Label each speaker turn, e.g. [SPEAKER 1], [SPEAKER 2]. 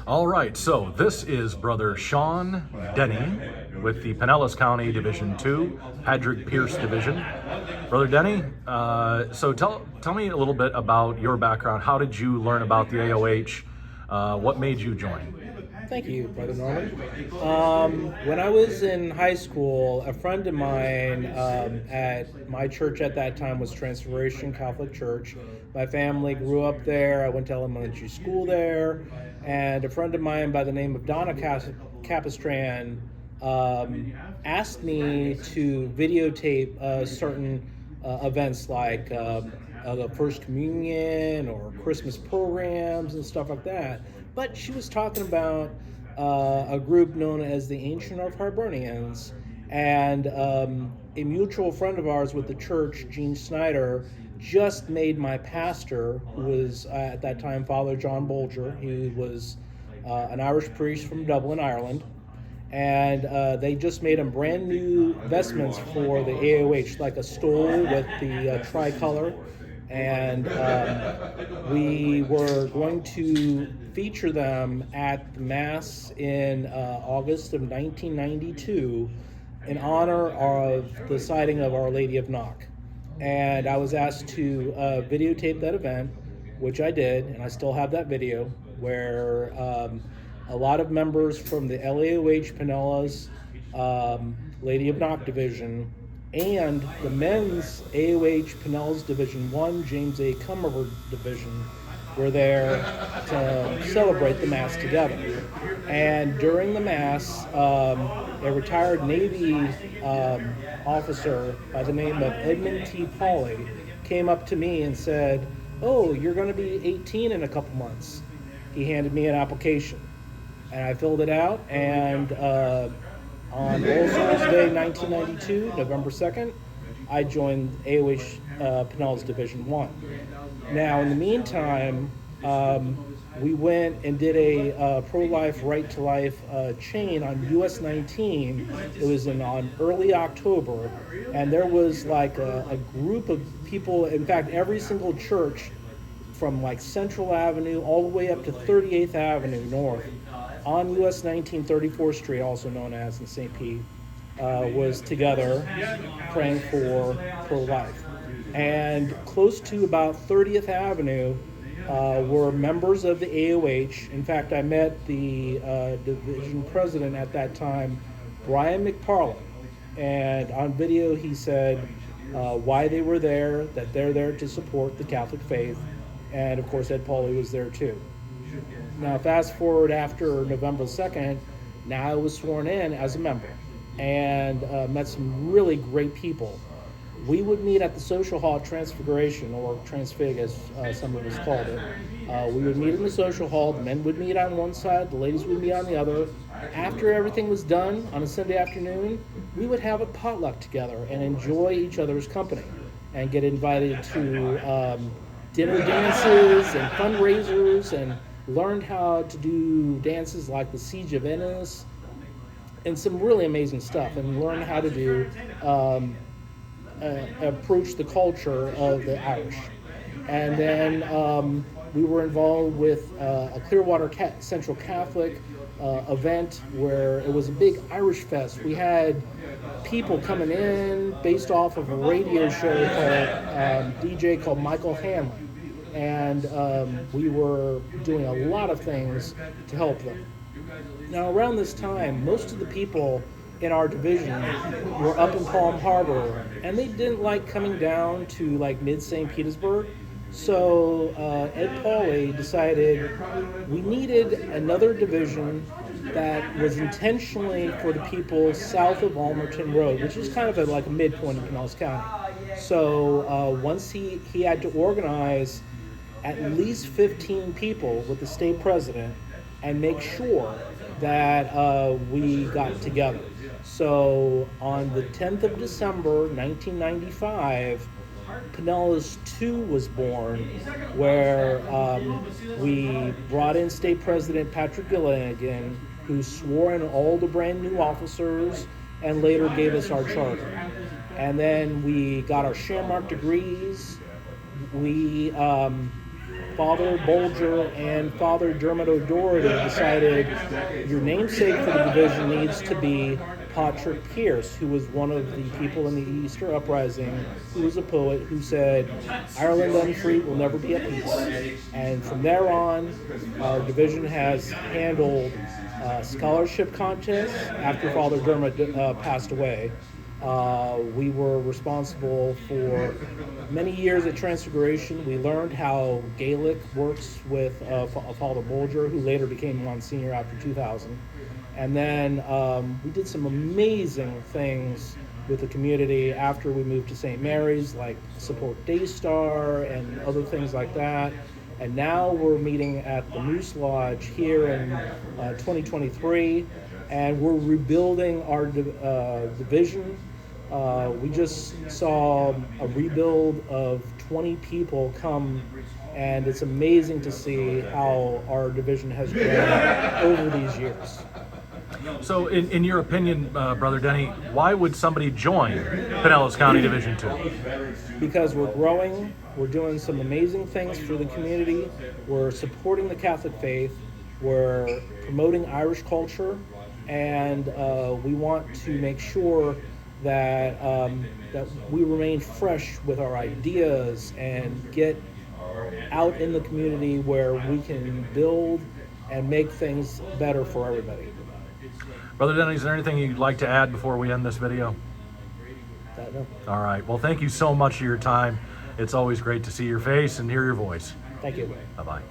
[SPEAKER 1] All right, so this is Brother Sean Denny with the Pinellas County Division 2, Patrick Pierce Division. Brother Denny, so tell me a little bit about your background. How did you learn about the AOH? What made you join?
[SPEAKER 2] Thank you, Brother Norman. When I was in high school, a friend of mine at my church at that time was Transfiguration Catholic Church. My family grew up there. I went to elementary school there. And a friend of mine by the name of Donna Capistran asked me to videotape certain events like the First Communion or Christmas programs and stuff like that. But she was talking about a group known as the Ancient of Hibernians, and a mutual friend of ours with the church, Gene Snyder, just made my pastor, who was at that time Father John Bolger. He was an Irish priest from Dublin, Ireland, and they just made him brand new vestments for the AOH, like a stole with the tricolor. And we were going to feature them at the Mass in August of 1992 in honor of the sighting of Our Lady of Knock. And I was asked to videotape that event, which I did, and I still have that video, where a lot of members from the LAOH Pinellas Lady of Knock Division and the men's AOH Pinellas Division 1 James A. Comerford Division were there to celebrate the Mass together. And during the Mass, a retired Navy officer by the name of Edmund T. Pauley came up to me and said, "Oh, you're going to be 18 in a couple months." He handed me an application, and I filled it out, and on All Souls Day 1992, November 2nd, I joined AOH Pinellas Division 1. Now, in the meantime, we went and did a pro-life, right-to-life chain on US 19. It was on early October, and there was like a group of people. In fact, every single church from like Central Avenue all the way up to 38th Avenue North on US 19, 34th Street, also known as in St. Pete, was together praying for pro-life. And close to about 30th Avenue were members of the AOH. In fact, I met the division president at that time, Brian McParland. And on video he said why they were there, that they're there to support the Catholic faith. And of course Ed Pauley was there too. Now fast forward after November 2nd, now I was sworn in as a member and met some really great people. We would meet at the social hall at Transfiguration, or Transfig as some of us called it. We would meet in the social hall. The men would meet on one side, the ladies would meet on the other. After everything was done on a Sunday afternoon, we would have a potluck together and enjoy each other's company and get invited to dinner dances and fundraisers, and learned how to do dances like the Siege of Venice and some really amazing stuff, and learned how to do approach the culture of the Irish. And then we were involved with a Clearwater Central Catholic event where it was a big Irish fest. We had people coming in based off of a radio show called DJ called Michael Hanlon. And we were doing a lot of things to help them. Now around this time, most of the people in our division were up in Palm Harbor, and they didn't like coming down to like mid-St. Petersburg. So Ed Pauley decided we needed another division that was intentionally for the people south of Almerton Road, which is kind of like a midpoint in Pinellas County. So once he had to organize at least 15 people with the state president and make sure that we got together. So on the 10th of December, 1995, Pinellas 2 was born, where we brought in State President Patrick Gilligan, who swore in all the brand new officers and later gave us our charter. And then we got our Shamrock degrees. We Father Bolger and Father Dermot O'Doherty decided your namesake for the division needs to be Patrick Pearse, who was one of the people in the Easter Uprising, who was a poet who said, Ireland unfree will never be at peace. And from there on, our division has handled scholarship contests after Father Dermot passed away. We were responsible for many years at Transfiguration. We learned how Gaelic works with Father Bolger, who later became Monsignor after 2000. And then we did some amazing things with the community after we moved to St. Mary's, like support Daystar and other things like that. And now we're meeting at the Moose Lodge here in 2023, and we're rebuilding our division. We just saw a rebuild of 20 people come, and it's amazing to see how our division has grown over these years.
[SPEAKER 1] So, in your opinion, Brother Denny, why would somebody join Pinellas County Division 2?
[SPEAKER 2] Because we're growing, we're doing some amazing things for the community, we're supporting the Catholic faith, we're promoting Irish culture, and we want to make sure that that we remain fresh with our ideas and get out in the community where we can build and make things better for everybody.
[SPEAKER 1] Brother Denny, is there anything you'd like to add before we end this video?
[SPEAKER 2] No.
[SPEAKER 1] All right. Well, thank you so much for your time. It's always great to see your face and hear your voice.
[SPEAKER 2] Thank you.
[SPEAKER 1] Bye-bye.